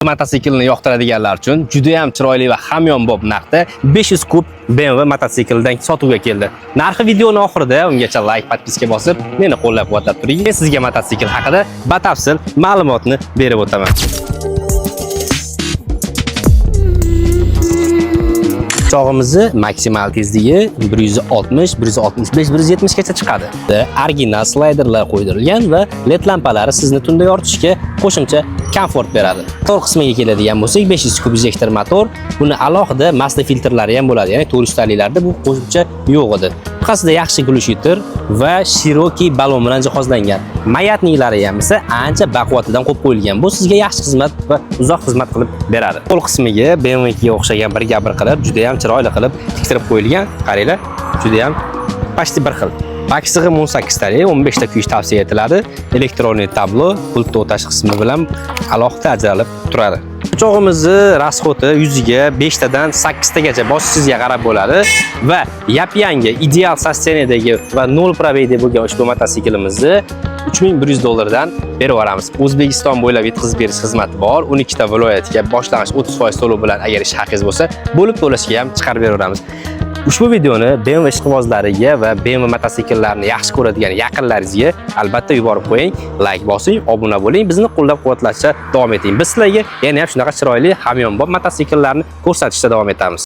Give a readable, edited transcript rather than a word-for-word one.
Mototsiklni yoqtiradiganlar uchun juda ham chiroyli va hamyonbop narxda 500 kub BMW mototsikldan sotuvga keldi. Narxi videoning oxirida ungacha like, podpiska bosib, meni qo'llab-quvvatlab turing. Men sizga mototsikl haqida batafsil ma'lumotni berib o'taman. Chog'imizni maksimal tezligi 160, 165, 170 gacha chiqadi. Original slayderlar qo'ydirilgan va LED lampalari sizni tunda yoritishga qo'shimcha komfort beradi. Motor qismiga keladigan bo'lsak, 500 kub injektor motor. Buni alohida masla filtrlari ham bo'ladi, ya'ni turistlarliklarda bu qo'shimcha yo'q edi. Orqasida yaxshi glushiter va shiroki balon bilan jihozlangan. Mayatniklari ham esa ancha baquvvatidan qo'yib qo'yilgan. Bu sizga yaxshi xizmat va uzoq xizmat qilib beradi. Qo'l qismiga BMW ga o'xshagan birga bir qilib, juda ham chiroyli qilib tiktirib qo'yilgan. Qaranglar, juda ham pashti bir xil. Baksig'i 18 talik, 15 ta kuyish tavsiya etiladi. Elektronik tablo pult o'tash qismi bilan alohida ajralib turadi. Chog'imizni rasxoti yuziga 5 tadan 8 tagacha bosishingizga qarab bo'ladi va yap-yangi ideal sosteniyadagi va 0 probeyda bo'lgan ushbu mototsiklimizni $3100 dan berib yuboramiz. O'zbekiston bo'ylab yetkazib berish xizmati bor. 12 ta viloyatga boshlang'ich 30% to'lov bilan agar ish haqingiz bo'lsa, bo'lib to'lashga ham chiqarib beraveramiz. Ushbu videoni BMW ishqibozlariga va BMW mototsikllarni yaxshi ko'radigan yaqinlaringizga albatta yuborib qo'ying, like bosing, obuna bo'ling, bizni qo'llab-quvvatlashda davom eting. Biz sizlarga yana ham shunaqa chiroyli, hamyonbop mototsikllarni ko'rsatishda davom etamiz.